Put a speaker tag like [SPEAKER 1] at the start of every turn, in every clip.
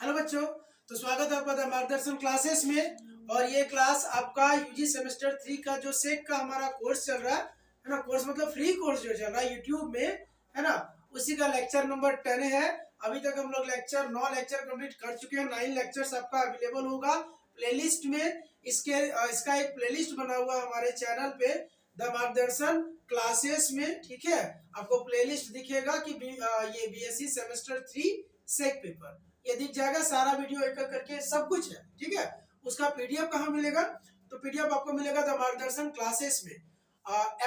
[SPEAKER 1] Hello बच्चों, तो स्वागत है आपका द मार्गदर्शन क्लासेस में। और ये क्लास आपका यूजी सेमेस्टर 3 का जो सेक का हमारा कोर्स चल रहा है ना। कोर्स मतलब फ्री कोर्स जो चल रहा है यूट्यूब में, है ना। उसी का लेक्चर नंबर 10 है। अभी तक हम लोग 9 लेक्चर कंप्लीट कर चुके हैं। 9 लेक्चर्स आपका अवेलेबल होगा प्लेलिस्ट में। इसका एक प्लेलिस्ट बना हुआ है हमारे चैनल पे द मार्गदर्शन क्लासेस में, ठीक है। आपको प्लेलिस्ट दिखेगा कि ये बीएससी सेमेस्टर 3 सेक पेपर ये दिख जाएगा। सारा वीडियो एक एक करके सब कुछ है, ठीक है। उसका पीडीएफ कहाँ मिलेगा? तो पीडीएफ आपको मिलेगा द मार्गदर्शन क्लासेस में,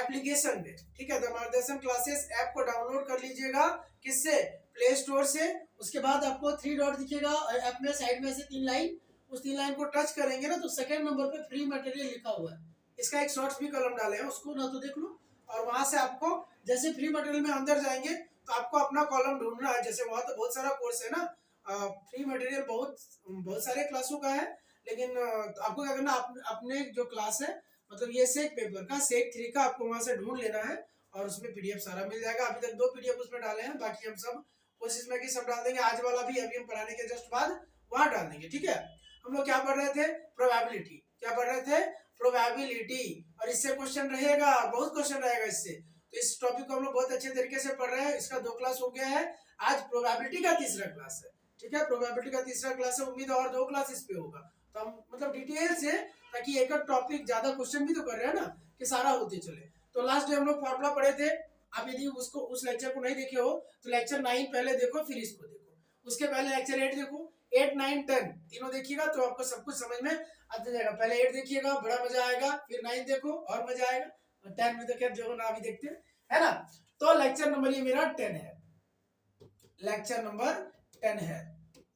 [SPEAKER 1] एप्लीकेशन में, ठीक है। द मार्गदर्शन क्लासेस ऐप को डाउनलोड कर लीजिएगा। किससे? प्ले स्टोर से। उसके बाद आपको 3 डॉट दिखेगा ऐप में, साइड में से 3 लाइन। उस 3 लाइन को टच करेंगे ना तो सेकंड नंबर पे फ्री मटेरियल लिखा हुआ है। इसका एक शॉर्ट्स भी कलम डाले हैं, उसको ना तो देख लो। और वहां से आपको जैसे फ्री मटेरियल में अंदर जाएंगे तो आपको अपना कॉलम ढूंढना है। जैसे वहां तो बहुत सारा कोर्स है ना, फ्री मटेरियल बहुत सारे क्लासों का है। लेकिन आपको क्या करना, अपने जो क्लास है मतलब ये सेक पेपर का सेक 3 का आपको वहां से ढूंढ लेना है और उसमें पीडीएफ सारा मिल जाएगा। अभी तक 2 पीडीएफ उसमें डाले हैं, बाकी हम सब कोशिश में कि सब डाल देंगे। आज वाला भी अभी हम पढ़ाने के जस्ट बाद वहां डाल देंगे, ठीक है। हम लोग क्या पढ़ रहे थे? प्रोबेबिलिटी। क्या पढ़ रहे थे? प्रोबेबिलिटी। और इससे क्वेश्चन रहेगा, बहुत क्वेश्चन रहेगा इससे। तो इस टॉपिक को हम लोग बहुत अच्छे तरीके से पढ़ रहे हैं। इसका 2 क्लास हो गया है, आज प्रोबेबिलिटी का तीसरा क्लास है, ठीक है। प्रोबेबिलिटी का तीसरा क्लास है, उम्मीद है और 2 क्लास इस पे होगा। तो हम मतलब डिटेल से, ताकि एक एक टॉपिक ज्यादा क्वेश्चन भी तो कर रहे हैं ना कि सारा होते चले। तो लास्ट डे हम लोग फॉर्मूला पढ़े थे। आप यदि उसको उस लेक्चर को नहीं देखे हो तो लेक्चर 9 पहले देखो, फिर इसको देखो। उसके पहले लेक्चर 8 देखो, 8, 9, 10 तीनों देखिएगा तो आपको सब कुछ समझ में आ जाएगा। पहले 8 देखिएगा, बड़ा मजा आएगा। फिर 9 देखो और मजा आएगा। और 10 में तो खैर जो ना भी देखते हैं, है ना। तो लेक्चर नंबर ये मेरा 10 है, लेक्चर नंबर 10 है।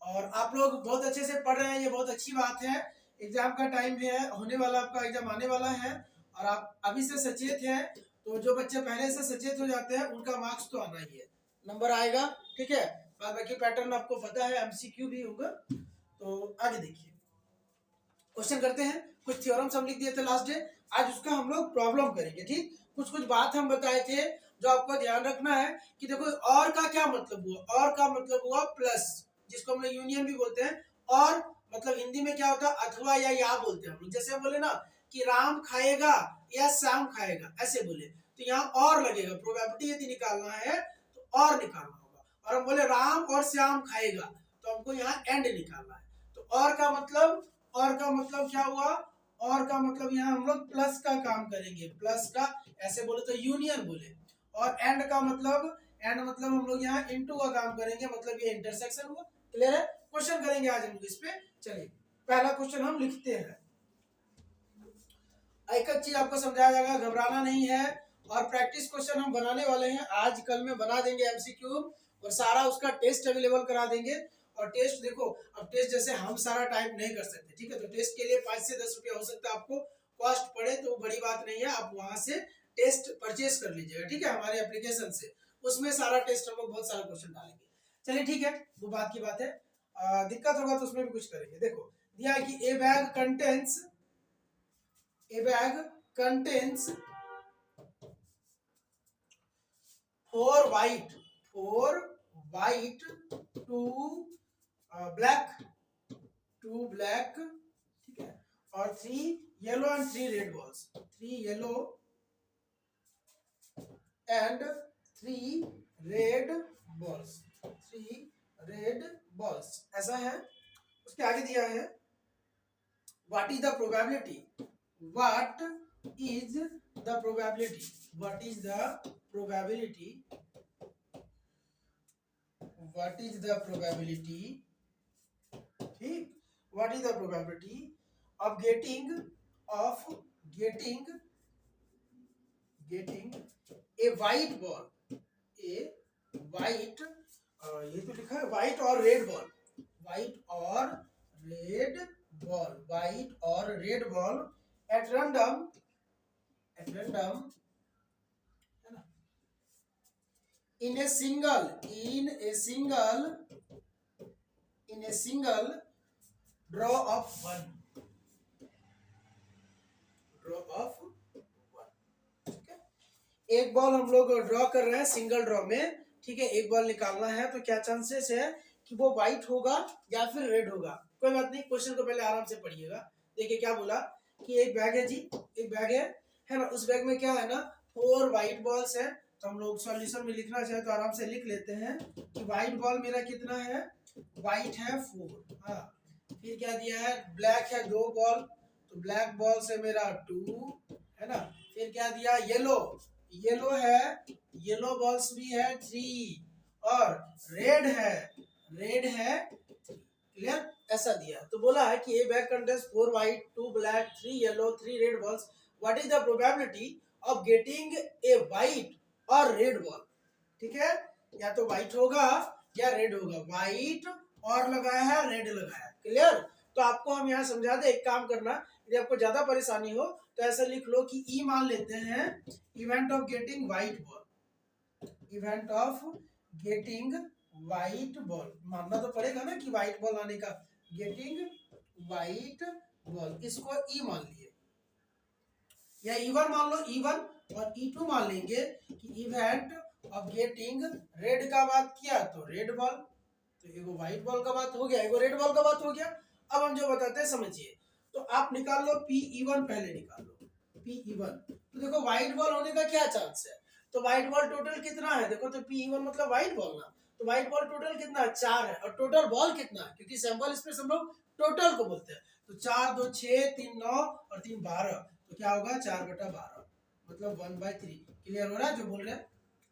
[SPEAKER 1] और आप लोग बहुत अच्छे से पढ़ रहे हैं, ये बहुत अच्छी बात है। एग्जाम का टाइम है, होने वाला आपका एग्जाम आने वाला है और आप अभी से सचेत हैं। तो जो बच्चे पहले से सचेत हो जाते हैं उनका मार्क्स तो आना ही है, नंबर आएगा, ठीक है। बाकी पैटर्न आपको पता है, एमसीक्यू भी होगा। तो आगे देखिए, क्वेश्चन करते हैं। कुछ थ्योरम्स हम लिख दिए थे लास्ट डे, आज उसका हम लोग प्रॉब्लम करेंगे, ठीक। कुछ कुछ बात हम बताए थे जो आपको ध्यान रखना है कि देखो और का क्या मतलब हुआ। और का मतलब हुआ प्लस, जिसको हम लोग यूनियन भी बोलते हैं। और मतलब हिंदी में क्या होता है? अथवा या बोलते हैं हम लोग। जैसे हम बोले ना कि राम खाएगा या श्याम खाएगा, ऐसे बोले तो यहाँ और लगेगा। प्रोबेबिलिटी यदि निकालना है तो और निकालना होगा। और हम बोले राम और श्याम खाएगा तो हमको यहाँ एंड निकालना है। तो और का मतलब क्या हुआ? और का मतलब यहाँ हम लोग प्लस का काम करेंगे, प्लस का ऐसे बोले तो यूनियन बोले। और एंड का मतलब, एंड मतलब हम लोग यहाँ इनटू का काम करेंगे, मतलब ये इंटरसेक्शन हुआ। क्लियर है? क्वेश्चन करेंगे आज हम लोग इस पे। चलिए पहला क्वेश्चन हम लिखते हैं। एक चीज आपको समझाया जाएगा, घबराना नहीं है। और प्रैक्टिस क्वेश्चन हम बनाने वाले हैं, आज कल में बना देंगे एमसीक्यू। और सारा उसका टेस्ट अवेलेबल करा देंगे। और टेस्ट देखो, अब टेस्ट जैसे हम सारा टाइप नहीं कर सकते, ठीक है। तो टेस्ट के लिए 5 से 10 रुपया हो सकता है आपको कॉस्ट पड़े, तो बड़ी बात नहीं है। आप वहां से टेस्ट परचेज कर लीजिएगा, ठीक है, हमारे एप्लीकेशन से। उसमें सारा टेस्ट हम लोग बहुत सारा क्वेश्चन डालेंगे। चलिए ठीक है, वो बात की बात है। दिक्कत होगा तो उसमें भी कुछ करेंगे। देखो दिया है कि ए बैग कंटेन्स 4 white, 2 black, ठीक है। और 3 yellow and 3 red balls, 3 yellow and 3 red balls, 3 red balls ऐसा है। उसके आगे दिया है what is the probability, what is the probability, what is the probability, what is the probability, ठीक, what is the probability of getting a white ball, a white, ये तो लिखा है white और red ball, white और red ball at random, है ना, in a single draw of 1, ठीक है। एक बॉल हम लोग ड्रॉ कर रहे हैं सिंगल ड्रॉ में, ठीक है। एक बॉल निकालना है तो क्या चांसेस है कि वो व्हाइट होगा या फिर रेड होगा। कोई बात नहीं, क्वेश्चन को पहले आराम से पढ़िएगा। देखिए क्या बोला कि एक बैग है जी, एक बैग है ना, उस बैग में क्या है ना 4 व्हाइट बॉल्स है। तो हम लोग सॉल्यूशन में लिखना चाहे तो आराम से लिख लेते हैं कि व्हाइट बॉल मेरा कितना है, व्हाइट है 4। हाँ, फिर क्या दिया है, ब्लैक है 2 बॉल, तो ब्लैक बॉल से मेरा 2 है ना। फिर क्या दिया, येलो, येलो है, येलो बॉल्स भी है 3, और रेड है, रेड है 3। क्लियर, ऐसा दिया। तो बोला है कि ए bag contains 4 white 2 black 3 yellow 3 red balls, what is the probability of getting a white और रेड बॉल। ठीक है, या तो व्हाइट होगा या रेड होगा, व्हाइट और लगाया है, रेड लगाया है। क्लियर, तो आपको हम यहाँ समझा दे, एक काम करना, यदि आपको ज्यादा परेशानी हो तो ऐसा लिख लो कि ई मान लेते हैं event of getting white ball, event of getting white ball मानना तो पड़ेगा ना कि व्हाइट बॉल आने का, गेटिंग व्हाइट बॉल, इसको ई मान लिए, या E1 मान लो, E1, और E2 मान लेंगे कि इवेंट ऑफ गेटिंग रेड का बात किया तो रेड बॉल, तो एगो व्हाइट बॉल का बात हो गया, एगो रेड बॉल का बात हो गया। अब हम जो बताते हैं समझिए, तो आप निकाल लो PE1, पहले निकाल लो PE1। तो देखो व्हाइट बॉल होने का क्या चांस है, तो व्हाइट बॉल टोटल कितना है, देखो तो PE1 मतलब व्हाइट बॉल ना, तो व्हाइट बॉल टोटल कितना है, 4 है, और टोटल बॉल कितना है, क्योंकि सैंपल स्पेस हम लोग टोटल को बोलते हैं, तो 4 2 6 3 9 और 3 12, तो क्या होगा 4/12, मतलब 1/3। क्लियर हो रहा है जो बोल रहे हैं।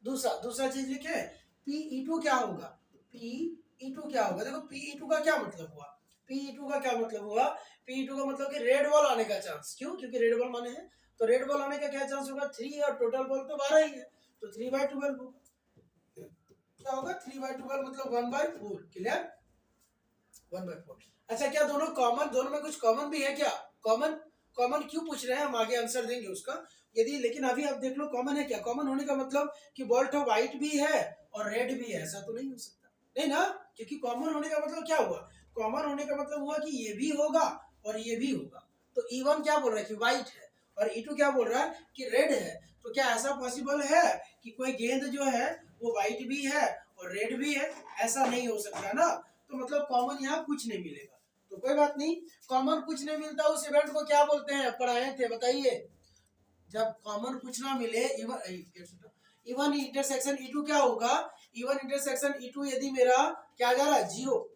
[SPEAKER 1] दूसरा चीज लिखे, PE2 क्या होगा, PE2 क्या होगा, देखो PE2 का क्या मतलब हुआ, PE2 का क्या मतलब हुआ, PE2 का मतलब कि रेड बॉल आने का चांस, क्यों, क्योंकि रेड बॉल माने है, तो रेड बॉल आने का क्या चांस होगा 3, और टोटल बॉल तो 12 ही है, तो 3/12 होगा, क्या होगा 3/12 मतलब 1/4। क्लियर, 1/4। अच्छा, क्या दोनों कॉमन, दोनों में कुछ कॉमन भी है क्या, कॉमन, कॉमन क्यों पूछ रहे हैं, हम आगे आंसर देंगे उसका, यदि, लेकिन अभी आप देख लो कॉमन है क्या, कॉमन होने का मतलब कि बॉल तो व्हाइट भी है और रेड भी है, ऐसा तो नहीं हो सकता, नहीं ना, क्योंकि कॉमन होने का मतलब क्या हुआ, कॉमन होने का मतलब हुआ कि ये भी होगा और ये भी होगा। तो E1 क्या बोल रहा है कि व्हाइट है, और E2 क्या बोल रहा है कि रेड है, तो क्या ऐसा पॉसिबल है कि कोई गेंद जो है वो व्हाइट भी है और रेड भी है, ऐसा नहीं हो सकता ना, तो मतलब कॉमन यहाँ कुछ नहीं मिलेगा। तो कोई बात नहीं, कॉमन कुछ नहीं मिलता उस इवेंट को क्या बोलते हैं, पढ़ाए थे बताइए, जब कॉमन कुछ ना मिले, इवन इंटरसेक्शन E2 क्या होगा, इवन इंटरसेक्शन E2 यदि मेरा क्या जा रहा है, 0,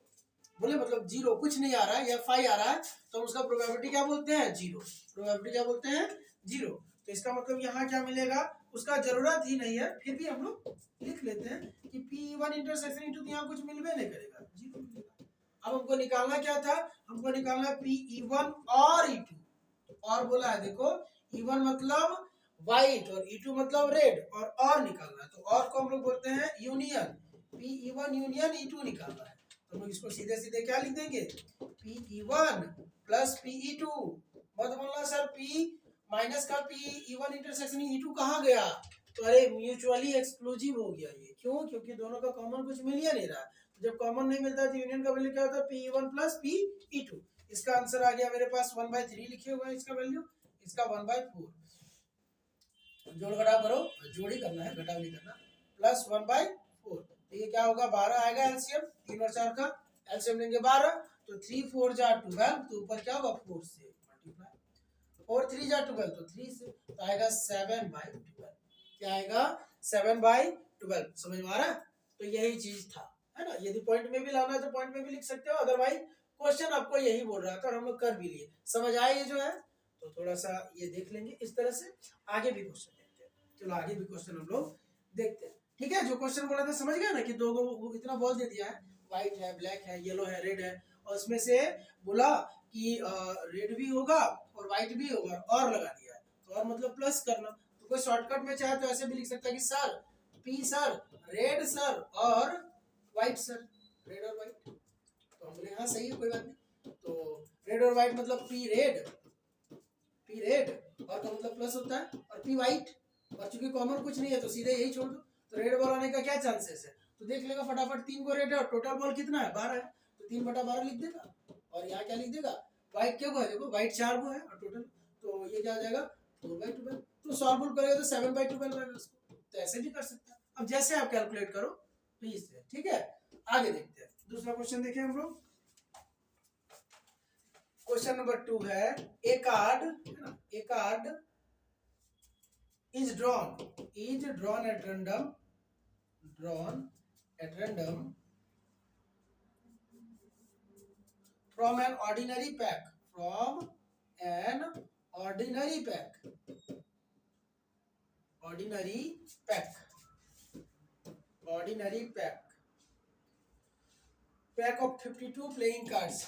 [SPEAKER 1] बोले मतलब 0 कुछ नहीं आ रहा है या 5 आ रहा है, तो उसका प्रोबेबिलिटी क्या बोलते हैं, 0, प्रोबेबिलिटी क्या बोलते हैं, 0। तो इसका मतलब यहाँ क्या मिलेगा, उसका जरूरत ही नहीं है, फिर भी हम लोग लिख लेते हैं कि P1 इंटरसेक्शन E2, यहाँ कुछ मिलवे नहीं करेगा, 0 मिलेगा। अब हमको निकालना क्या था, हमको निकालना PE1 और E2, और बोला है देखो E1 मतलब व्हाइट और E2 मतलब रेड, और निकालना है, तो और को हम लोग बोलते हैं यूनियन, PE1 यूनियन E2 निकालना है, तो हम लोग इसको सीधे सीधे क्या लिख देंगे, PE1 प्लस PE2, मत बोलना सर P माइनस का PE1 इंटरसेक्शन E2 कहाँ गया, तो अरे म्यूचुअली एक्सक्लूसिव हो गया ये, क्यों, क्योंकि दोनों का कॉमन कुछ मिल ही नहीं रहा, जब कॉमन नहीं मिलता तो यूनियन का वैल्यू क्या होता है, PE1 प्लस PE2। इसका आंसर आ गया मेरे पास 1/3 लिखे हुए हैं इसका वैल्यू, इसका 1/4, जोड़ घटाव करो, जोड़ ही करना है, घटाव नहीं करना, प्लस 1/4, तो ये क्या होगा 12 आएगा एलसीएम, 3 और 4 का एलसीएम लेंगे 12, तो 3 4 जा 12, तो ऊपर क्या होगा 4 से मल्टीप्लाई, 4 3 जा 12, तो 3 से, तो आएगा 7/12, क्या आएगा 7/12, समझ में आ रहा है, तो यही चीज था, है ना, यदि पॉइंट में भी लाना है तो पॉइंट में भी लिख सकते हो, अदरवाइज क्वेश्चन आपको यही बोल रहा था और हम लोग कर भी लिए, समझ आए ये जो है, तो थोड़ा सा ये देख लेंगे इस तरह से, आगे भी क्वेश्चन देखते हैं, चलो आगे भी क्वेश्चन हम लोग देखते हैं। ठीक है, जो क्वेश्चन बोला था समझ गया ना कि दो को इतना बॉल दे दिया है, व्हाइट है, ब्लैक है, येलो है, रेड है, और उसमें से बोला कि रेड भी होगा और व्हाइट भी होगा, और लगा दिया है, तो और मतलब प्लस करना, तो कोई शॉर्टकट में चाहे तो ऐसे भी लिख सकता है कि sir P sir red sir और व्हाइट सर, रेड और व्हाइट, तो हम बोले हाँ सही है, कोई बात नहीं, तो रेड और व्हाइट मतलब पी रेड और का मतलब प्लस होता है, और पी व्हाइट, और चूंकि कॉमन कुछ नहीं है तो सीधे यही छोड़ दो, तो रेड बॉल आने का क्या चांसेस है, तो देख लेगा फटाफट, 3 को रेड है और टोटल बॉल कितना है 12 है, तो 3/12 लिख देगा, और यहाँ क्या लिख देगा, व्हाइट क्या है, देखो व्हाइट 4 को है और टोटल, तो ये क्या हो जाएगा 4/12, तो सॉल्व करेगा तो 7/12 आएगा उसको, तो ऐसे भी कर सकता है, अब जैसे आप कैलकुलेट करो प्लीज, ठीक है, आगे देखते हैं, दूसरा क्वेश्चन देखें हम लोग। क्वेश्चन नंबर 2 है, ए कार्ड है ना, ए card is drawn at random, from an ordinary pack, pack of 52 playing cards,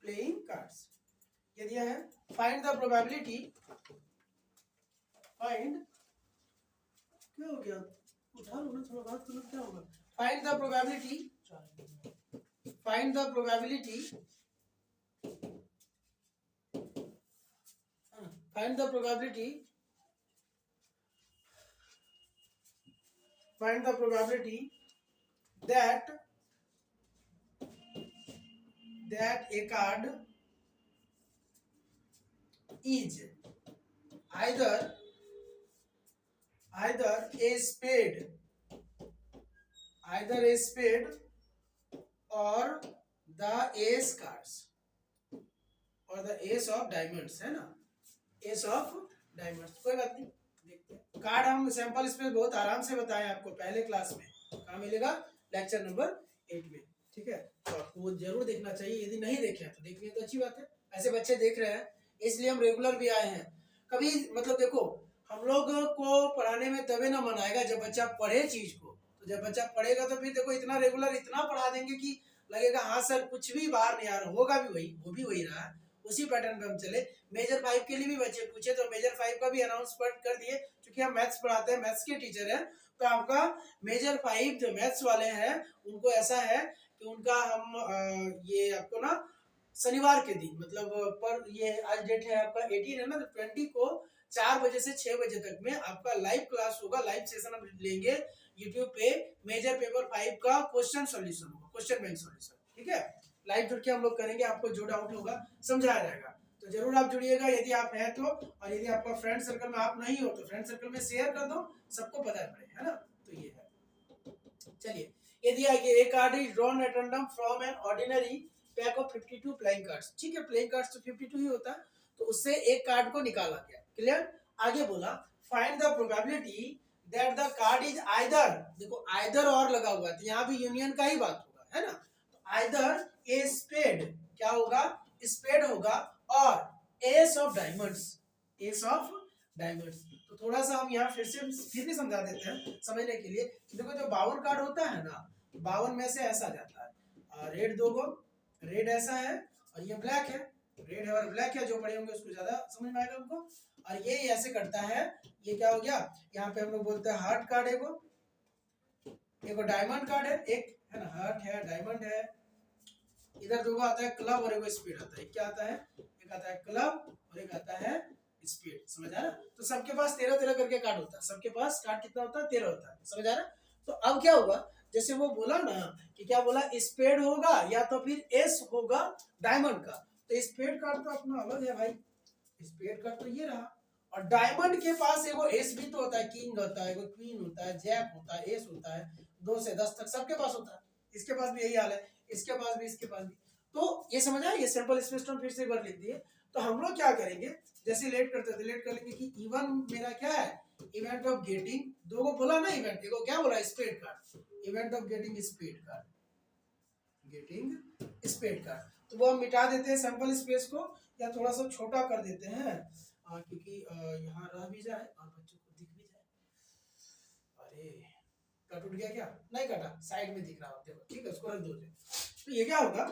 [SPEAKER 1] playing cards ये दिया है। फाइंड द प्रोबेबिलिटी, फाइंड क्या हो गया, उठा लो ना थोड़ा, बात करो क्या होगा। Find the probability that a card is either a spade or the ace cards or the ace of diamonds, है ना, एस ऑफ डायमंड्स। कोई बात नहीं, देखते हैं कार्ड। हम सैंपल स्पेस बहुत आराम से बताएं आपको पहले क्लास में, कहाँ मिलेगा, लेक्चर नंबर 8 में, ठीक है। तो आपको वो जरूर देखना चाहिए, यदि नहीं देखे हैं तो देखिए तो अच्छी बात है। ऐसे बच्चे देख रहे हैं इसलिए हम रेगुलर भी आए हैं। कभी मतलब देखो, हम लोग को पढ़ाने में तभी ना मन आएगा जब बच्चा पढ़े चीज को। तो जब बच्चा पढ़ेगा तो फिर देखो इतना रेगुलर इतना पढ़ा देंगे कि लगेगा हाँ सर कुछ भी बाहर नहीं आ रहा, होगा भी वही, वो भी वही रहा, उसी पैटर्न पे हम चले। मेजर 5 के लिए भी बच्चे पूछे तो मेजर 5 का भी अनाउंसमेंट कर दिए, क्योंकि हम मैथ्स पढ़ाते हैं, मैथ्स के टीचर हैं। तो आपका मेजर 5 जो मैथ्स वाले हैं उनको ऐसा है कि उनका हम ये आपको ना शनिवार के दिन, मतलब पर ये आज डेट है आपका 18 है ना, तो 20 को 4 बजे से 6 बजे तक में आपका लाइव क्लास होगा, लाइव सेशन हम लेंगे यूट्यूब पे। मेजर पेपर 5 का क्वेश्चन सॉल्यूशन होगा, क्वेश्चन बैंक सॉल्यूशन, ठीक है। लाइव जुड़ के हम लोग करेंगे, आपको जो डाउट होगा समझाया जाएगा। तो जरूर आप जुड़िएगा यदि आप हैं तो, और यदि आपका फ्रेंड सर्कल में आप नहीं हो तो फ्रेंड सर्कल में शेयर कर दो, सबको पता पड़े, है ना। तो ये है, चलिए ये दिया है कि एक card is drawn at random from an ordinary pack of 52 playing cards, ठीक है। प्लेइंग कार्ड्स तो 52 ही होता है, तो उससे एक कार्ड को निकाला गया, क्लियर। आगे बोला find the probability that the card is either, देखो आइदर और लगा हुआ है तो यहाँ भी यूनियन का ही बात होगा, है ना। तो आइदर ए स्पेड, क्या होगा, स्पेड होगा, और एस ऑफ डायमंड्स, तो थोड़ा सा हम यहाँ फिर भी समझा देते हैं समझने के लिए। देखो जो 52 कार्ड होता है ना, 52 में से ऐसा जाता है, रेड 2 गो, रेड ऐसा है और ये ब्लैक है, रेड है और ब्लैक है, जो पढ़े होंगे उसको ज्यादा समझ में आएगा उनको। और ये ऐसे करता है, ये क्या हो गया, यहाँ पे हम लोग बोलते हैं हार्ट कार्ड, एगो डायमंड कार्ड है, एक है ना, हार्ट है, डायमंड है। इधर दो आता है क्लब और एक स्पीड आता है, क्या आता है, एक आता है क्लब और एक आता है स्पीड, समझ आ रहा। तो सबके पास 13 करके कार्ड होता है, सबके पास कार्ड कितना होता है, 13 होता है, समझ आ रहा। तो अब क्या होगा, जैसे वो बोला ना कि क्या बोला, स्पेड होगा या तो फिर एस होगा डायमंड का। तो स्पेड कार्ड तो अपना अलग है भाई, स्पेड कार्ड तो ये रहा, और डायमंड के पास एगो एस भी तो होता है, किंग होता है, एगो क्वीन होता है, जैक होता है, एस होता है, 2 से 10 तक सबके पास होता है। इसके पास भी यही हाल है, इसके पास भी, इसके पास भी। तो ये समझ आया, ये सिंपल स्पेस टर्म फिर से एक बार लिख दिए। तो हम लोग क्या करेंगे, जैसे लेट करते थे, लेट कर लेंगे कि इवन मेरा क्या है, इवेंट ऑफ गेटिंग, दो को बोला ना इवेंट, देखो क्या बोला, spade card, event of getting spade card, तो वो हम मिटा देते हैं सैंपल स्पेस को, या थोड़ा सा छोटा कर देते हैं, क्योंकि यहाँ रह भी जाए और बच्चों को दिख भी जाए। अरे कट उठ गया क्या, नहीं कटा, साइड में दिख रहा होता है, ठीक है, उसको रख दो। तो ये क्या होगा,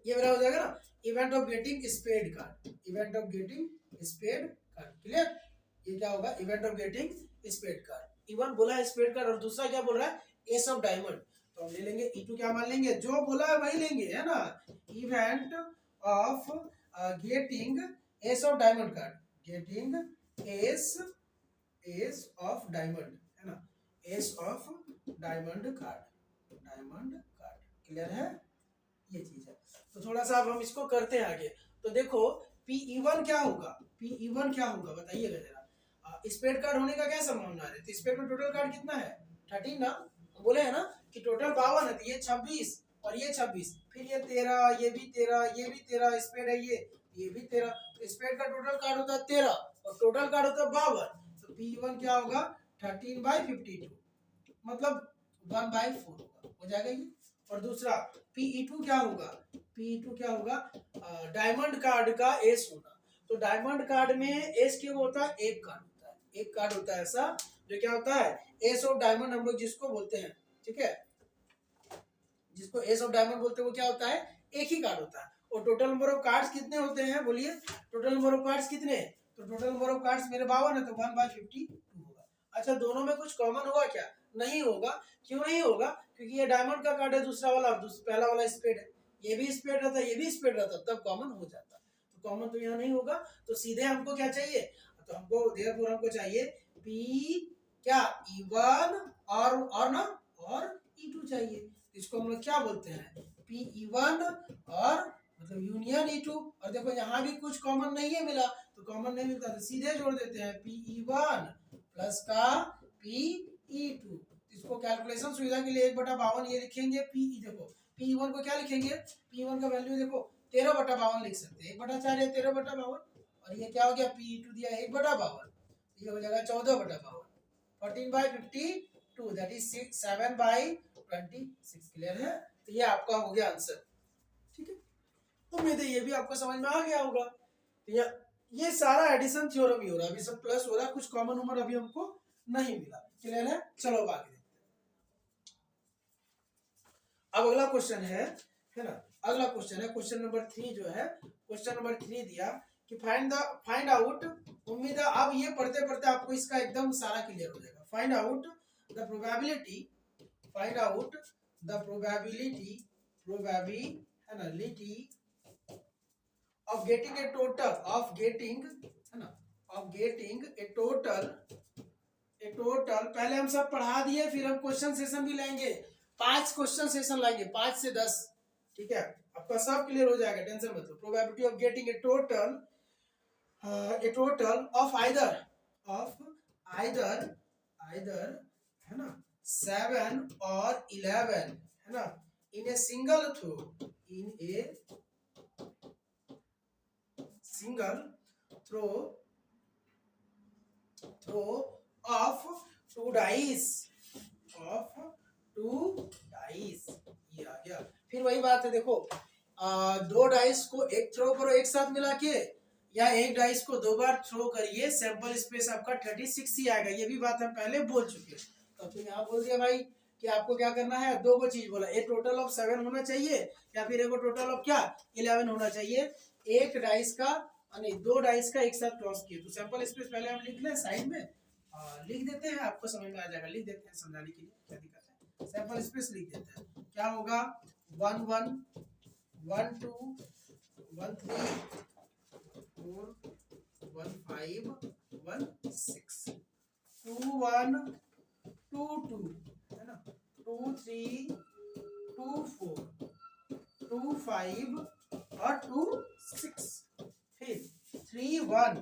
[SPEAKER 1] ये मेरा हो जाएगा ना, event of getting spade card, event of getting spade card, clear. ये क्या होगा, event of getting spade card, even बोला है स्पेड कार्ड, और दूसरा क्या बोल रहा है, एस ऑफ डायमंड। तो हम ले लेंगे E2, क्या मान लेंगे, जो बोला है वही लेंगे, है ना। Event of getting S of diamond card, getting S of diamond, है ना, S of diamond card, clear है, ये चीज है। तो थोड़ा सा अब हम इसको करते हैं आगे। तो देखो Pe1 क्या होगा, Pe1 क्या होगा बताइएगा जरा। स्पेड कार्ड होने का क्या संभावना है, तो स्पेड में टोटल कार्ड कितना है 13 ना, बोले है ना कि टोटल 52 है, तो ये 26 और ये 26, फिर ये 13, ये भी 13, ये भी 13 स्पेड है, ये भी 13, तो स्पेड का टोटल कार्ड होता है 13 और टोटल कार्ड होता है 52, तो P1 क्या होगा 13/52, मतलब 1/4 होगा, हो जाएगा ये। और दूसरा Pe2 क्या होगा, Pe2 क्या होगा डायमंड कार्ड का एस होना, तो डायमंड कार्ड में एस क्यों होता है, एक कार्ड होता है, एक कार्ड होता है ऐसा जो क्या होता है एस ऑफ डायमंड हम लोग जिसको बोलते हैं, ठीक है, जिसको एस ऑफ डायमंड बोलते हैं वो क्या होता है एक ही कार्ड होता है। और टोटल नंबर ऑफ कार्ड्स कितने होते हैं बोलिए, टोटल नंबर ऑफ कार्ड्स कितने हैं, तो टोटल नंबर ऑफ कार्ड्स मेरे 52 है, तो 1/52 होगा। अच्छा दोनों में कुछ कॉमन होगा क्या, नहीं होगा, क्यों नहीं होगा, क्योंकि ये डायमंड का कार्ड है, दूसरा वाला पहला वाला स्पेड है, ये भी स्पेड रहता ये भी स्पेड रहता, तब कॉमन हो जाता, तो कॉमन तो यहाँ नहीं होगा, तो सीधे हमको क्या चाहिए, तो हमको देयरफॉर हमको चाहिए पी क्या E1 और ना और E2 चाहिए, इसको हम लोग क्या बोलते हैं Pe1 और मतलब यूनियन E2, और देखो यहाँ भी कुछ कॉमन नहीं है मिला, तो कॉमन नहीं मिलता तो सीधे जोड़ देते हैं Pe1 प्लस का Pe2, इसको कैलकुलेशन सुविधा के लिए 1/52 ये लिखेंगे देखो Pe1 को क्या लिखेंगे, Pe1 का वैल्यू देखो 13/52 लिख सकते हैं, 1/4 है 13/52, और ये क्या हो गया Pe2 दिया 1/52, ये हो जाएगा 14/52, 14/52 दैट इज 7/26, क्लियर है, तो ये आपका हो गया आंसर, ठीक है, उम्मीद है ये भी आपको समझ में आ गया होगा। तो ये सारा एडिशन थ्योरम ही हो रहा है, अभी सब प्लस हो रहा है, कुछ कॉमन नंबर अभी हमको नहीं मिला, क्लियर है, चलो अब आगे देखते हैं। अब अगला क्वेश्चन है ना, अगला क्वेश्चन है क्वेश्चन नंबर 3 जो है, क्वेश्चन नंबर 3 दिया कि फाइंड आउट, उम्मीद है अब ये पढ़ते पढ़ते आपको इसका एकदम सारा क्लियर हो जाएगा। Find out the probability, find out the probability of getting a total of getting है ना, of getting a total पहले हम सब पढ़ा दिए, फिर हम क्वेश्चन सेशन भी लेंगे, 5 क्वेश्चन सेशन लाएंगे, 5 से 10, ठीक है, आपका सब क्लियर हो जाएगा, टेंशन मत लो। Probability of getting a total of either है ना 7 और 11 है ना in a single throw of 2 dice, ये आ गया। फिर वही बात है देखो, 2 डाइस को एक थ्रो करो एक साथ मिला के, या एक डाइस को 2 बार थ्रो करिए, सैंपल स्पेस आपका 36 ही आएगा, ये भी बात हम पहले बोल चुके हैं। तो फिर यहाँ बोल दिया भाई कि आपको क्या करना है, 2 को चीज बोला, एक टोटल ऑफ 7 होना चाहिए या फिर एक टोटल ऑफ क्या 11 होना चाहिए, एक डाइस का नहीं 2 डाइस का एक साथ क्रॉस किए, तो सैंपल स्पेस पहले हम लिख लें साइड में, लिख देते हैं, आपको समझ में आ जाएगा, लिख देते हैं समझाने के लिए, क्या दिक्कत है, सैंपल स्पेस लिख देते हैं, क्या होगा 1 1 1 2 1 3 4 1 5 1 6 2 1 2 2 है ना 2 3 2 4 2 5 और 2 6, फिर 3 1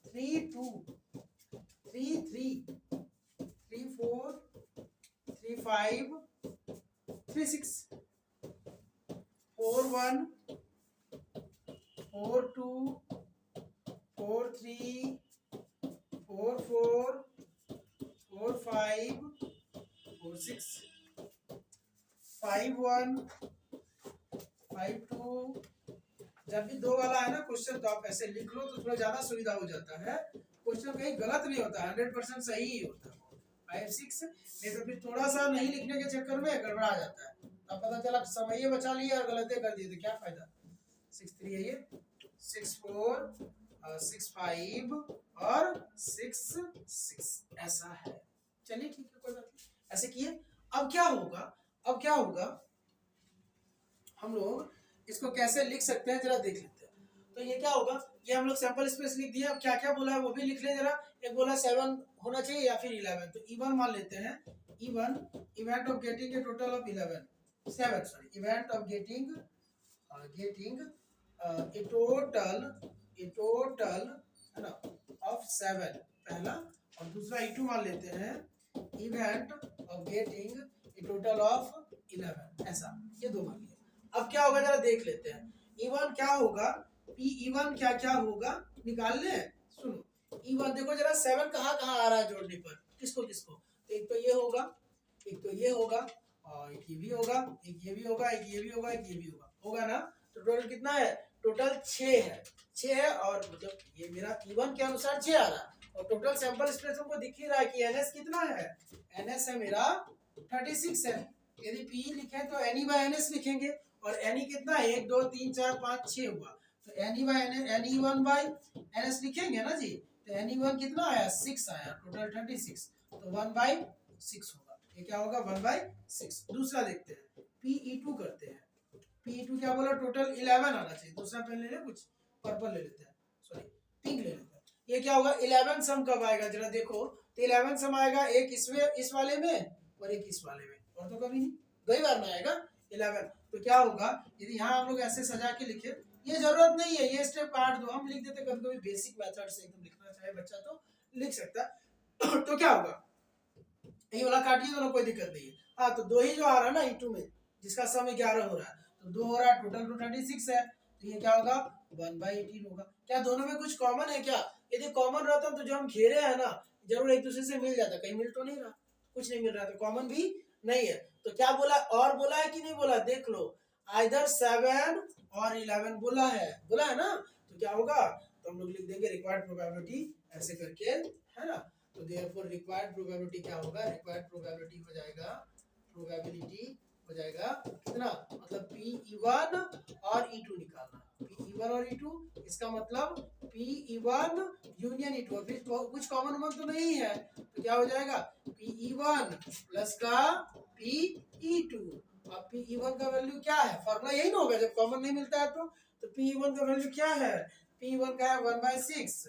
[SPEAKER 1] 3 2 3 3 3 4 3 5 3 6 4 1 4 2 4 3 4 4 4 5 4 6 5 1 5 2, जब भी 2 वाला है ना क्वेश्चन तो आप ऐसे लिख लो तो थोड़ा ज्यादा सुविधा हो जाता है, क्वेश्चन कहीं गलत नहीं होता, 100% सही ही होता है। 5 6 नहीं तो फिर थोड़ा सा नहीं लिखने के चक्कर में गड़बड़ा जाता है, तब पता चला समय बचा लिया और गलती कर दिए तो क्या फायदा। 6 3 है ये, 6 4 6 5 और 6 6 ऐसा है, चलिए ठीक है कोई बात नहीं, ऐसे किए। अब क्या होगा हम लोग इसको कैसे लिख सकते हैं जरा देख लेते हैं। तो ये क्या होगा, ये हम लोग सैंपल स्पेस लिख दिया, अब क्या क्या बोला है वो भी लिख लें जरा। एक बोला 7 होना चाहिए या फिर 11, तो E1 मान लेते हैं, E1 event of getting a total of 7 sorry event of getting getting a total है ना ऑफ 7 पहला, और दूसरा E2 मान लेते हैं event of getting a total of 11, ऐसा ये दो मान लिया। अब क्या होगा जरा देख लेते हैं। E1 क्या होगा, P E1 क्या क्या होगा निकाल ले। सुनो E1 देखो जरा 7 कहाँ कहाँ आ रहा है जोड़ने पर, किसको किसको, तो एक तो ये होगा, एक तो ये होगा, और एक ये भी होगा, एक ये भी होगा, एक ये भी होगा, एक ये भी होगा ना। तो टोटल कितना है, टोटल 6 है, 6 है, और मतलब ये मेरा E1 के अनुसार 6 आ रहा है, और टोटल सैंपल स्पेस हमको दिख ही रहा है कि NS कितना है, NS है मेरा 36 है। यदि P लिखे तो NE/NS लिखेंगे, और NE कितना है 1 2 3 4 5 6 हुआ, तो NE1/NS लिखेंगे ना जी। तो NE1 कितना आया 6 आया, टोटल 36, तो 1/6 होगा। ये क्या होगा 1/6। दूसरा देखते हैं PE2 करते हैं। PE2 क्या बोला, टोटल 11 आना चाहिए। दूसरा पेन ले ले, कुछ पर्पल ले लेते हैं, सॉरी पिंक ले लेते हैं। ये क्या होगा 11 सम कब आएगा जरा देखो, तो 11 सम आएगा एक इस वाले में और एक इस वाले में, और तो कभी नहीं, दो ही बार में आएगा 11। तो क्या होगा यदि यहाँ हम लोग ऐसे सजा के लिखे, ये जरूरत नहीं है, ये स्टेप काट दो, हम लिख देते कभी कभी बेसिक मेथड से एकदम लिखना चाहे बच्चा तो लिख सकता है। तो क्या होगा, ये वाला काटिए दोनों, कोई दिक्कत नहीं है। हाँ तो दो ही जो आ रहा है ना E2 में, जिसका सम 11 हो रहा है, तो 2 हो रहा है, टोटल 36 है, तो ये क्या होगा 1/18 होगा। क्या दोनों में कुछ कॉमन है क्या, यदि कॉमन रहता तो जो हम घेरे हैं ना जरूर एक दूसरे से मिल जाता, कहीं मिल तो नहीं रहा, कुछ नहीं मिल रहा, तो कॉमन भी नहीं है। तो क्या बोला, और बोला है कि नहीं बोला, देख लो, आइदर 7 और 11 बोला है ना। तो क्या होगा, तो हम लोग लिख देंगे रिक्वायर्ड प्रोबेबिलिटी ऐसे करके, है ना। तो देयरफॉर रिक्वायर्ड प्रोबेबिलिटी क्या होगा, रिक्वायर्ड प्रोबेबिलिटी हो जाएगा, प्रोबेबिलिटी हो जाएगा कितना, मतलब P1 और E2 निकालना, P1 और E2, इसका मतलब P1 यूनियन E2, फिर तो कुछ कॉमन उमन तो नहीं है, तो क्या हो जाएगा P1 प्लस का P2। अब P1 का वैल्यू क्या है, फॉर्मूला यही ना होगा, जब कॉमन नहीं मिलता है तो P1 का वैल्यू क्या है, P1 का है 1/6,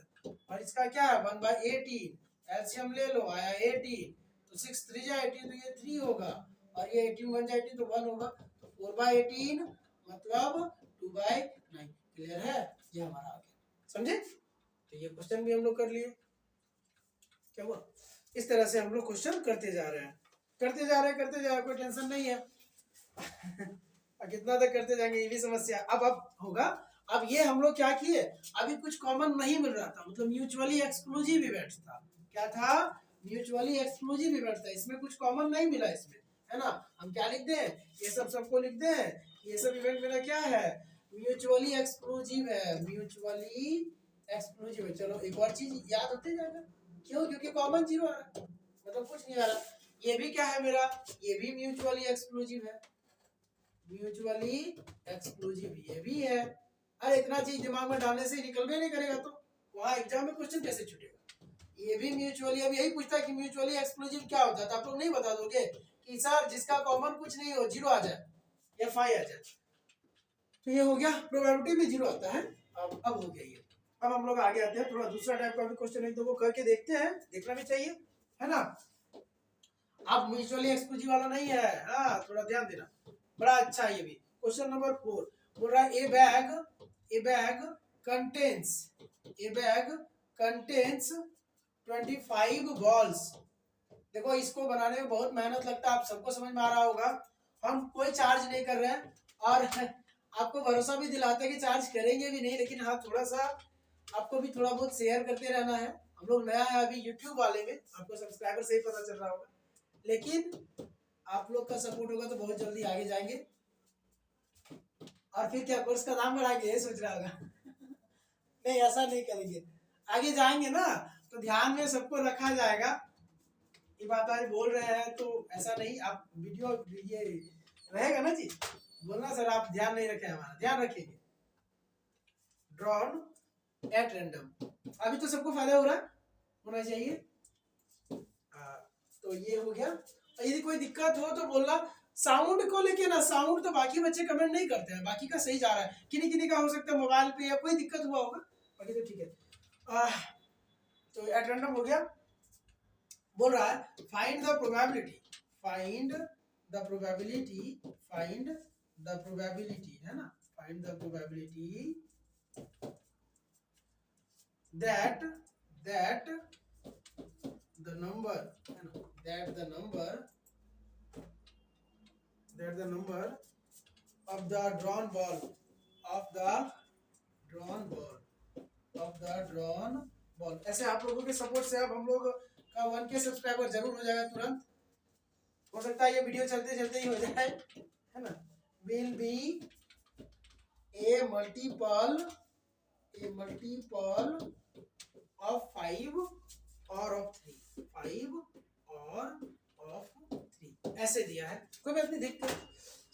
[SPEAKER 1] और इसका क्या है 1/18, एलसीएम ले लो, आया 18, तो 6 3 जा 18, तो ये 3 होगा, और ये 18 1 जा 18 तो 1 होगा, तो 4/18 मतलब 2/9। क्लियर है, ये हमारा आ गया, समझे। तो ये क्वेश्चन भी हम लोग कर लिए, क्या हुआ, इस तरह से हम लोग क्वेश्चन करते जा रहे हैं, कोई टेंशन नहीं है। कितना तक करते जाएंगे ये भी समस्या। अब होगा, अब ये हम लोग क्या किए, अभी कुछ कॉमन नहीं मिल रहा था, मतलब म्यूचुअली एक्सक्लूसिव इवेंट था, क्या था, म्यूचुअली एक्सक्लूसिव इवेंट था, इसमें कुछ कॉमन नहीं मिला इसमें, है ना। हम क्या लिख दें, ये सब सबको लिख दें, ये सब इवेंट मेरा क्या है, म्यूचुअली एक्सक्लूसिव है, म्यूचुअली एक्सक्लूसिव है। चलो एक और चीज याद होते जाएगा, क्यों, क्योंकि कॉमन 0 आ रहा है, मतलब कुछ नहीं आ रहा। ये भी क्या है मेरा, ये भी म्यूचुअली एक्सक्लूसिव है, म्यूचुअली एक्सक्लूसिव ये भी है। अरे इतना चीज दिमाग में डालने से निकल भी नहीं करेगा तो वहाँ एग्जाम में क्वेश्चन कैसे छूटेगा। ये भी म्यूचुअली, अब यही पूछता है कि म्यूचुअली एक्सक्लूसिव क्या होता है, तो आप लोग नहीं बता दोगे कि सर जिसका कॉमन कुछ नहीं हो 0 आ जाए या 5 आ जाए, तो ये हो गया, प्रोबेबिलिटी में 0 आता है। अब हो गया ये। अब हम लोग आगे आते हैं, थोड़ा दूसरा टाइप का भी क्वेश्चन है तो वो करके देखते हैं, देखना भी चाहिए, है ना। अब म्यूचुअली एक्सक्लूसिव वाला नहीं है, हाँ थोड़ा ध्यान देना, बड़ा अच्छा है ये भी। क्वेश्चन नंबर 4 बोल रहा है ए बैग कंटेन्स 25 बॉल्स। देखो इसको बनाने में बहुत मेहनत लगता है, आप सबको समझ में आ रहा होगा। हम कोई चार्ज नहीं कर रहे हैं और आपको भरोसा भी दिलाते हैं कि चार्ज करेंगे भी नहीं, लेकिन हाँ थोड़ा सा आपको भी थोड़ा बहुत शेयर करते रहना है। हम लोग नया है अभी यूट्यूब वाले में, आपको सब्सक्राइबर से ही पता चल रहा होगा, लेकिन आप लोग का सपोर्ट होगा तो बहुत जल्दी आगे जाएंगे। और फिर क्या कोर्स का नाम बढ़ाएंगे ये सोच रहा होगा। नहीं ऐसा नहीं करेंगे, आगे जाएंगे ना तो ध्यान में सबको रखा जाएगा। ये बात आज बोल रहे हैं तो ऐसा नहीं, आप वीडियो ये रहेगा ना जी, बोलना सर आप ध्यान नहीं रखे, हमारा ध्यान रखेंगे। ड्रॉन एट रैंडम, अभी तो सबको फायदा हो रहा है, होना चाहिए। तो ये हो गया। यदि कोई दिक्कत हो तो बोलना। साउंड को लेके ना, साउंड तो बाकी बच्चे कमेंट नहीं करते हैं, बाकी का सही जा रहा है, किन्हीं किन्हीं का हो सकता है मोबाइल पे या कोई दिक्कत हुआ होगा, बाकी तो ठीक है। तो एट रैंडम हो गया। बोल रहा है फाइंड द प्रोबेबिलिटी है ना, find the probability that the number of the drawn ball ऐसे आप लोगों के सपोर्ट से अब हम लोग का 1K सब्सक्राइबर जरूर हो जाएगा तुरंत। हो सकता है ये वीडियो चलते चलते ही हो जाए, है ना। Will be A multiple of 5 और ऑफ 3, 5 और ऑफ 3 ऐसे दिया है। कोई बात नहीं, देखते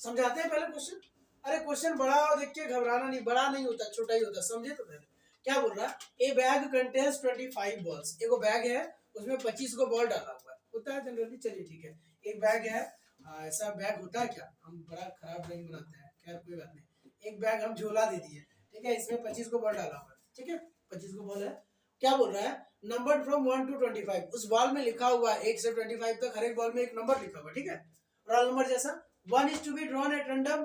[SPEAKER 1] समझाते हैं पहले क्वेश्चन। अरे क्वेश्चन बड़ा हो देख के घबराना नहीं, बड़ा नहीं होता, छोटा ही होता, समझे। तो पहले क्या बोल रहा है, ए बैग कंटेन्स 25 बॉल्स। एगो बैग है, उसमें 25 को बॉल डाला हुआ है, होता है जनरली। चलिए ठीक है, एक बैग है, ऐसा बैग होता है क्या, हम बड़ा खराब ड्राइंग बनाते हैं, खैर कोई बात नहीं। एक बैग हम झोला दे दिए, ठीक है, इसमें 25 को बॉल डाला हुआ है, ठीक है, 25 को बॉल है। क्या बोल रहा है, नंबर फ्रॉम 1 to 25। उस बॉल में लिखा हुआ है 1 से 25 तक, हर एक बॉल में एक नंबर लिखा हुआ है, ठीक है, रोल नंबर जैसा। 1 is to be drawn at random,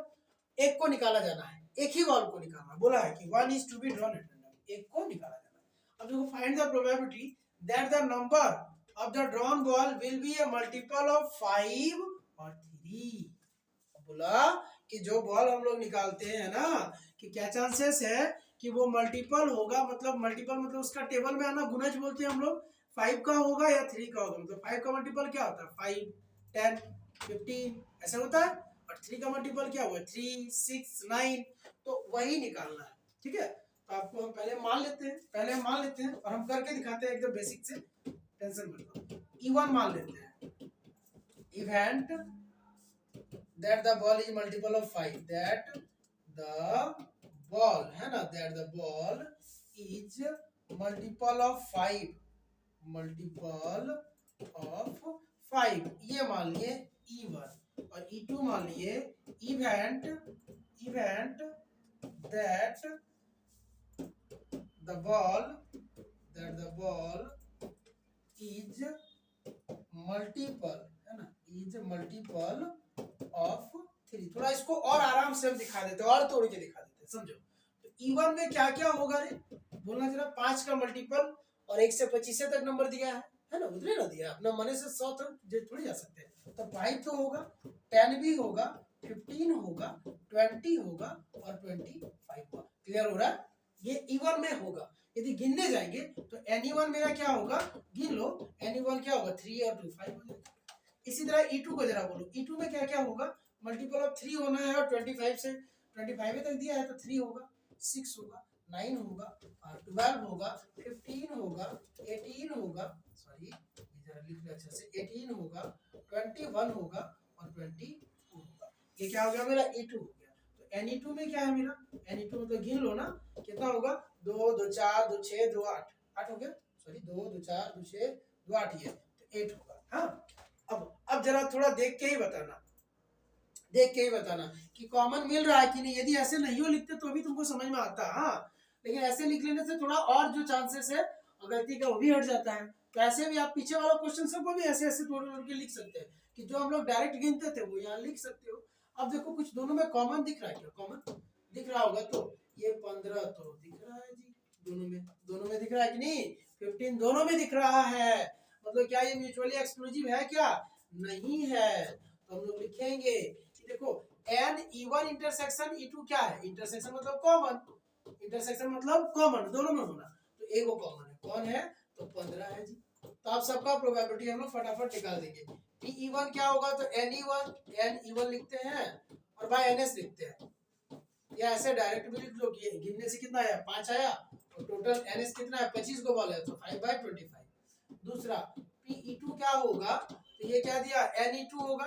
[SPEAKER 1] एक को निकाला जाना है, एक ही बॉल को निकालना बोला है कि 1 is to be drawn at random, एक को निकाला जाना है। अब देखो, find the probability that the number of the drawn ball will be a multiple of 5 और 3। बोला कि जो बॉल हम लोग निकालते हैं ना, कि क्या चांसेस है कि वो मल्टीपल होगा, मतलब मल्टीपल मतलब उसका टेबल में आना, गुणज बोलते हैं हम लोग, 5 का होगा या 3 का होगा। मतलब 5 का मल्टीपल क्या होता है, 5, 10, 15 ऐसे होता है, और 3 का मल्टीपल क्या हुआ, 3, 6, 9, तो वही निकालना है, ठीक है। तो आपको हम पहले मान लेते हैं और हम करके दिखाते हैं एकदम बेसिक से, टेंशन मत लो। E1 मान लेते हैं, event that the ball is multiple of 5, that the ball है ना, that the ball is multiple of 5, ये मान लिए E1, और E2 मान लिए event that the ball is multiple, है ना, is multiple ऑफ 3। थोड़ा इसको और आराम से हम दिखा देते हैं, और तोड़ के दिखा देते हैं, समझो। तो E1 में क्या क्या होगा रे, बोलना जरा। 5 का मल्टीपल और 1 से 25 तक नंबर दिया है ना, उतने ना दिया, अपना मने से 100 तक थोड़ी जा सकते हैं। तो 5 तो होगा, 10 भी होगा, 15 होगा, 20 होगा और 25 होगा। क्लियर हो रहा है, ये E1 में होगा। यदि गिनने जाएंगे तो NE1 मेरा क्या होगा, गिन लो, NE1 क्या होगा, 3 और 2 5 हो जाएगा। इसी तरह E2 को जरा बोलो, E2 में क्या क्या होगा, मल्टीपल ऑफ 3 होना है, और 25 से 25 तक दिया है तो 3 होगा, 6 होगा, 9 होगा, 12 होगा, 15 होगा, 18 होगा, सॉरी जरा लिख लो अच्छा से, 18 होगा, 21 होगा और 24 होगा। ये क्या हो गया मेरा, E2 हो गया। तो NE2 में क्या है मेरा, NE2 में तो गिन लो ना, कितना होगा, 2 2 4 2 6 2 8 8 हो गया, सॉरी 2 2 4 2 6 2 8 ही है, तो 8 होगा। हाँ, अब जरा थोड़ा देख के ही बताना कि कॉमन मिल रहा है कि नहीं। यदि ऐसे नहीं हो लिखते तो भी तुमको समझ में आता, हाँ, लेकिन ऐसे लिख लेने से थोड़ा और जो चांसेस है गलती का वो भी हट जाता है। तो ऐसे भी आप पीछे वाला क्वेश्चन सबको भी ऐसे ऐसे तोड़ के लिख सकते हैं, कि जो हम लोग डायरेक्ट गिनते थे वो यहाँ लिख सकते हो। अब देखो कुछ दोनों में कॉमन दिख रहा है, क्या कॉमन दिख रहा होगा, तो ये 15 तो दिख रहा है जी, दोनों में दिख रहा है कि नहीं, 15 दोनों में दिख रहा है। मतलब क्या ये म्यूचुअली एक्सक्लूसिव है, क्या नहीं है। तो हम लोग लिखेंगे कि देखो NE1 इंटरसेक्शन E2 क्या है, इंटरसेक्शन मतलब कॉमन, दोनों में होना, तो एगो कॉमन है, कौन है, तो 15 है जी। तो आप सबका प्रोबेबिलिटी हम लोग फटाफट निकाल देंगे। PE1 क्या होगा, तो NE1 लिखते हैं और बाय NS लिखते हैं, या ऐसे डायरेक्ट भी लिख लो कि गिनने से कितना आया, 5 आया, और टोटल NS कितना है, 25 को बॉल है, तो 5/25। दूसरा PE2 क्या होगा, तो ये क्या दिया, NE2 होगा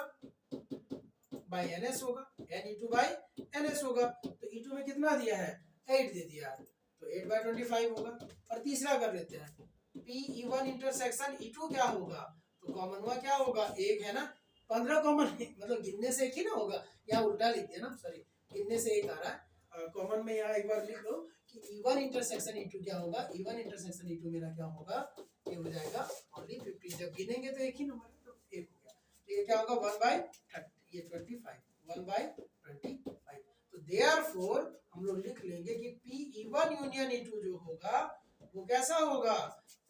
[SPEAKER 1] बाय NS होगा, NE2 बाय NS होगा। तो E2 में कितना दिया है, 8 दे दिया है, तो 8/25 होगा। और तीसरा कर लेते हैं, PE1 इंटरसेक्शन E2 क्या होगा, तो कॉमन हुआ क्या होगा, 1 है ना, 15 कॉमन मतलब गिनने से एक ही ना होगा, यहाँ उल्टा लिख दिया ना, सॉरी गिनने से एक आ रहा है, कॉमन में यहाँ एक बार लिख लो कि E1 इंटरसेक्शन E2 क्या होगा, E1 इंटरसेक्शन E2 मेरा क्या होगा, ये हो जाएगा ओनली 50। जब गिनेंगे तो एक ही नंबर है, तो 1 हो गया। तो ये क्या होगा, 1/30, ये 25, 1/25। तो देयरफॉर हम लोग लिख लेंगे कि P(E1 यूनियन E2) जो होगा वो कैसा होगा,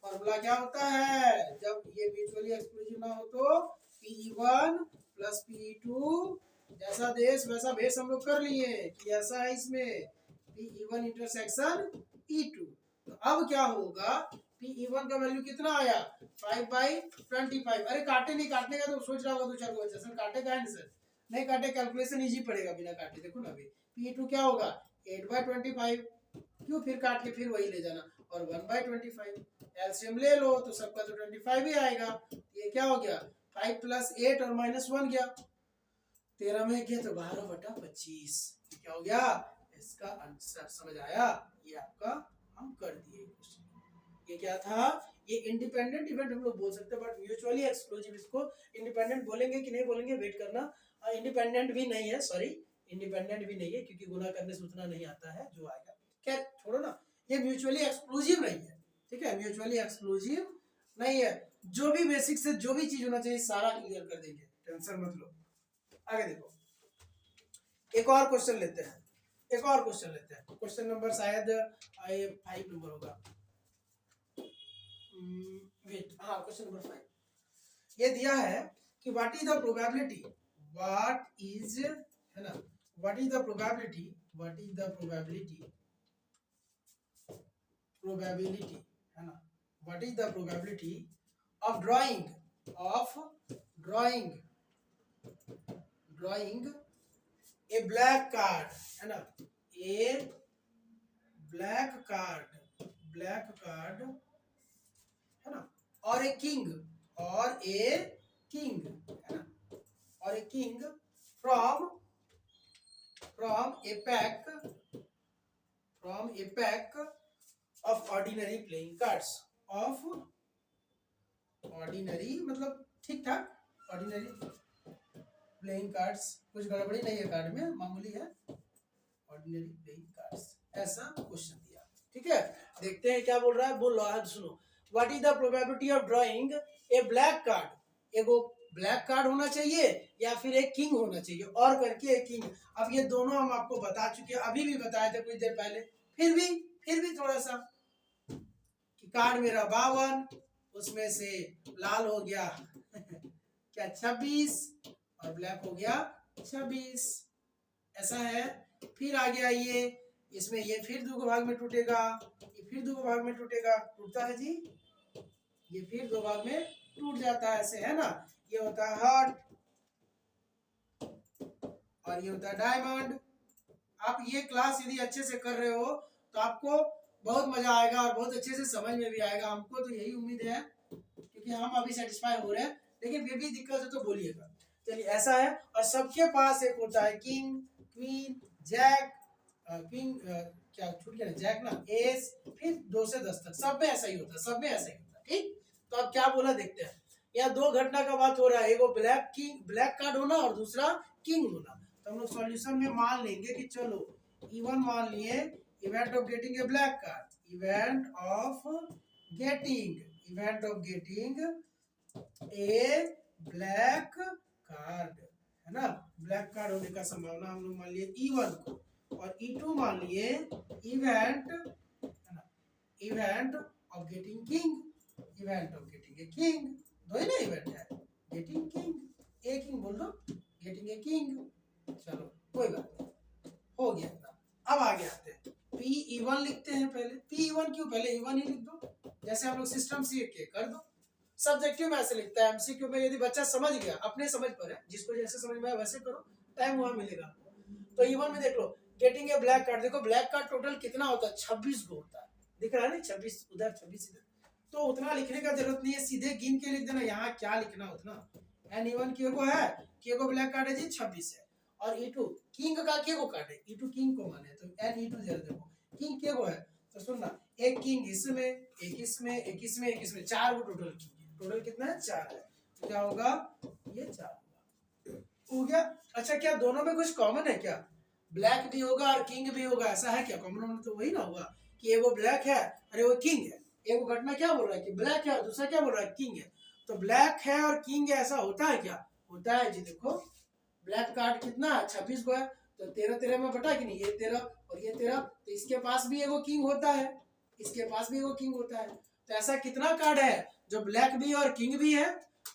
[SPEAKER 1] फॉर्मूला क्या होता है जब ये म्यूचुअली एक्सक्लूसिव ना हो तो P(E1 + P(E2) जैसा देश वैसा भेष हम लोग कर लिए कि ऐसा है इसमें P(E1 इंटरसेक्शन E2। तो अब क्या होगा, P(E1 का वैल्यू कितना आया 5/25। अरे काटे नहीं, काटने का तो सोच रहा होगा दो चार बच्चा, सर काटे का है सर, नहीं काटे कैलकुलेशन इजी पड़ेगा बिना काटे। देखो ना अभी P(E2 क्या होगा 8/25, क्यों फिर काट के फिर वही ले जाना, और 1/25 एलसीएम ले लो तो सबका तो 25 ही आएगा। ये क्या हो गया 5 + 8 और -1 गया, 13 में गया तो 12/25। क्या हो गया, इसका आंसर समझ आया, ये आपका हम कर दिए क्वेश्चन। ये क्या था, ये इंडिपेंडेंट इवेंट हम लोग बोल सकते हैं, बट म्यूचुअली एक्सक्लूसिव इसको इंडिपेंडेंट बोलेंगे कि नहीं बोलेंगे वेट करना। इंडिपेंडेंट भी नहीं है, सॉरी इंडिपेंडेंट भी नहीं है क्योंकि गुना करने से उतना नहीं आता है जो आएगा। खैर छोड़ो ना, ये म्यूचुअली एक्सक्लूसिव नहीं है, ठीक है, म्यूचुअली एक्सक्लूसिव नहीं है। जो भी बेसिक से जो भी चीज होना चाहिए सारा क्लियर कर देंगे, टेंशन मत लो। आगे देखो, एक और क्वेश्चन लेते हैं, एक और क्वेश्चन लेते हैं। क्वेश्चन नंबर शायद 5 नंबर होगा, वेट, हाँ क्वेश्चन नंबर 5। ये दिया है कि what is the probability, what is, है ना, what is the probability, what is the probability, probability, है ना, what is the probability of drawing, of drawing, drawing A black card, है ना, ए ब्लैक कार्ड, ब्लैक कार्ड, है ना, और a king, और ए किंग, है ना, और a king from A pack, from A pack of ordinary playing cards, of ordinary मतलब ठीक ठाक ऑर्डिनरी प्लेइंग कार्ड्स, कुछ गड़बड़ी नहीं है कार्ड में, मामूली है, ऑर्डिनरी प्लेइंग कार्ड्स, ऐसा क्वेश्चन दिया। ठीक है, देखते हैं क्या बोल रहा है, बोल लो आज सुनो। What is the probability of drawing A black card, एगो ब्लैक कार्ड होना चाहिए या फिर एक किंग होना चाहिए, और करके एक किंग। अब ये दोनों हम आपको बता चुके हैं, अभी भी बताए थे कुछ देर पहले, फिर भी थोड़ा सा कि कार्ड मेरा 52, उसमें से लाल हो गया क्या 26 और ब्लैक हो गया 26, ऐसा है। फिर आ गया ये, इसमें ये फिर दो भाग में टूटेगा, ये फिर दो भाग में टूटेगा, टूटता है जी, ये फिर दो भाग में टूट जाता है, ऐसे है ना। ये होता है हार्ट और ये होता है डायमंड। आप ये क्लास यदि अच्छे से कर रहे हो तो आपको बहुत मजा आएगा और बहुत अच्छे से समझ में भी आएगा, हमको तो यही उम्मीद है क्योंकि हम अभी सेटिस्फाई हो रहे हैं, लेकिन फिर भी दिक्कत है तो बोलिएगा। चलिए ऐसा है, और सबके पास एक होता है किंग, क्वीन, जैक, किंग क्या छूट गया, जैक ना, एस, फिर 2 से 10 तक, सब में ऐसा ही होता है, सब में ऐसा ही होता है। ठीक, तो अब क्या बोला देखते हैं। यहाँ दो घटना का बात हो रहा है, एगो ब्लैक किंग, ब्लैक कार्ड होना और दूसरा किंग होना। तो हम लोग सॉल्यूशन में मान लेंगे कि चलो E1 मान लिए, event of getting A black card, event of getting, event of getting A black card, है ना, ब्लैक कार्ड होने का संभावना हम लोग मान लिए E1 को, और E2 मान लिए इवेंट, है ना, event of getting king, event of getting a king, दो ही ना इवेंट है, गेटिंग किंग, ए किंग बोल दो, गेटिंग ए किंग। चलो कोई बात नहीं, हो गया इतना। अब आगे आते हैं, P(E1) लिखते हैं पहले, P(E1) क्यों, पहले E1 ही लिख दो, जैसे हम लोग सिस्टम सीख के कर दो। सब्जेक्टिव में ऐसे लिखता है, एमसीक्यू में यदि बच्चा समझ गया, अपने समझ पर है, जिसको जैसे समझ में आया वैसे करो, टाइम वहां मिलेगा। तो E1 में देख लो, गेटिंग ए ब्लैक कार्ड, देखो ब्लैक कार्ड टोटल कितना होता है 26 गो होता है, दिख रहा है ना, 26 उधर 26 इधर, तो उतना लिखने का जरूरत नहीं है, सीधे गिन के लिख देना, यहाँ क्या लिखना उतना। E1 की एगो है कि एगो ब्लैक कार्ड है जी 26 है, और E2 किंग का केगो कार्ड है, E2 किंग को माने तो E2 जरा देखो किंग केगो है, तो सुनना एक किंग इसमें, एक इसमें, एक इसमें, एक इसमें, 4 गो टोटल किंग है, टोटल कितना है 4 है, तो क्या होगा ये 4 होगा, हो गया। अच्छा क्या दोनों में कुछ कॉमन है क्या, ब्लैक भी होगा और किंग भी होगा, ऐसा है क्या, कॉमन तो वही ना होगा कि एगो ब्लैक है और एगो किंग है। एगो घटना क्या बोल रहा है कि ब्लैक है और दूसरा क्या बोल रहा है किंग है, तो ब्लैक है और किंग है, ऐसा होता है क्या, होता है जी। देखो ब्लैक कार्ड कितना है 26 को है, तो 13 13 में बटा कि नहीं, ये 13 और ये 13, तो इसके पास भी एगो किंग होता है, इसके पास भी एगो किंग होता है। तो ऐसा कितना कार्ड है जो ब्लैक भी और किंग भी है?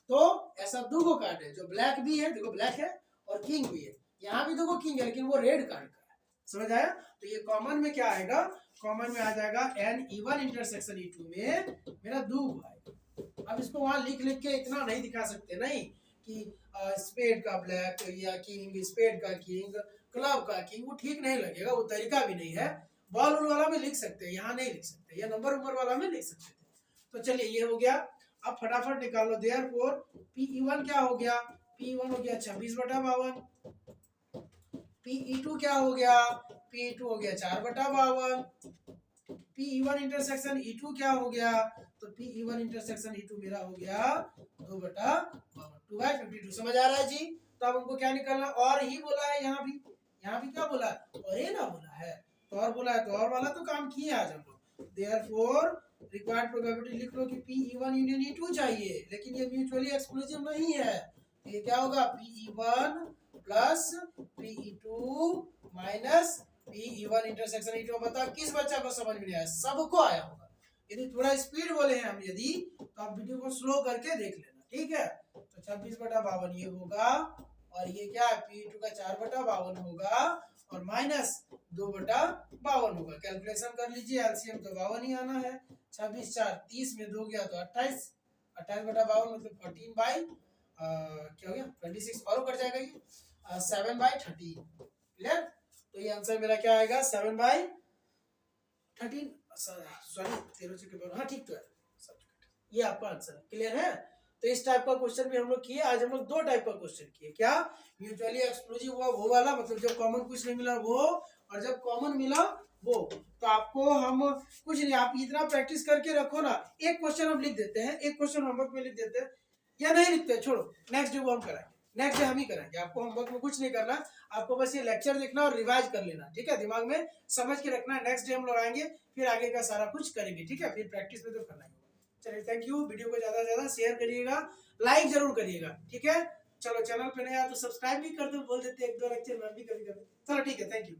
[SPEAKER 1] तो ऐसा दो गो कार्ड है जो ब्लैक भी है, देखो ब्लैक है और किंग भी है। यहाँ भी देखो किंग है लेकिन वो रेड कार्ड का है, समझ आया? तो ये कॉमन में क्या आएगा, कॉमन में आ जाएगा एन E1 इंटरसेक्शन E2 में मेरा दो आएगा। अब इसको वहां लिख लिख के इतना नहीं दिखा सकते नहीं कि स्पेड का ब्लैक या किंग, स्पेड का किंग, क्लब का किंग, वो ठीक नहीं लगेगा, वो तरीका भी नहीं है। बॉल वाला में लिख सकते हैं, यहाँ नहीं लिख सकते, या नंबर उम्र वाला में लिख सकते थे। तो चलिए ये हो गया। अब फटाफट निकाल लो। देयरफॉर Pe1 क्या हो गया, Pe1 हो गया 26/52, Pe2 क्या हो गया, Pe2 हो गया 4/52, Pe1 इंटरसेक्शन E2 क्या हो गया, तो Pe1 इंटरसेक्शन E2 मेरा हो गया 2/52, 2/52। समझ आ रहा है जी? तो अब हमको क्या निकालना, और ही बोला है यहाँ भी क्या बोला है, और ये ना बोला है, तो और बोला है, तो और वाला तो काम किए आज हम लोग। देयरफॉर रिक्वायर्ड प्रोबेबिलिटी लिख लो कि Pe1 यूनियन E2 चाहिए, लेकिन ये म्यूचुअली एक्सक्लूसिव नहीं है। तो ये क्या होगा, Pe1 plus Pe2 minus Pe1 intersection E2। बताओ किस बच्चा को समझ में नहीं आया? सबको आया होगा। यदि थोड़ा स्पीड बोले हैं हम यदि, तो आप वीडियो को स्लो करके देख लेना, ठीक है? तो 26/52 ये होगा, और ये क्या है, Pe2 का 4/52 होगा, और माइनस 2/52 होगा। कैलकुलेशन कर लीजिए, एलसीएम तो 52 ही आना है। 26 4 30 में 2 गया तो 28, 28/52 मतलब 14 बाई क्या हो गया 26, और कट जाएगा ये 7/13। क्लियर? तो ये आंसर मेरा क्या आएगा, 7/13, सॉरी 13 से के बाद, हाँ ठीक तो है, ये आपका आंसर है। क्लियर है? तो इस टाइप का क्वेश्चन भी हम लोग किए। आज हम लोग दो टाइप का क्वेश्चन किए, क्या, म्यूचुअली एक्सक्लूसिव हुआ वो वाला, मतलब जब कॉमन कुछ नहीं मिला वो, और जब कॉमन मिला वो। तो आपको हम कुछ नहीं, आप इतना प्रैक्टिस करके रखो ना। एक क्वेश्चन हम लिख देते हैं, एक क्वेश्चन होमवर्क में लिख देते हैं, या नहीं लिखते छोड़ो, नेक्स्ट डे वो हम कराएंगे, नेक्स्ट डे हम ही कराएंगे। आपको होमवर्क में कुछ नहीं करना, आपको बस ये लेक्चर देखना और रिवाइज कर लेना, ठीक है? दिमाग में समझ के रखना। नेक्स्ट डे हम लोग आएंगे, फिर आगे का सारा कुछ करेंगे, ठीक है? फिर प्रैक्टिस में तो करना ही होगा। चलिए थैंक यू। वीडियो को ज्यादा से ज्यादा शेयर करिएगा, लाइक जरूर करिएगा, ठीक है? चलो चैनल पे नया तो सब्सक्राइब भी कर दो, बोल देते एक दो लेक्चर मैं भी कभी कभी। चलो ठीक है, थैंक यू।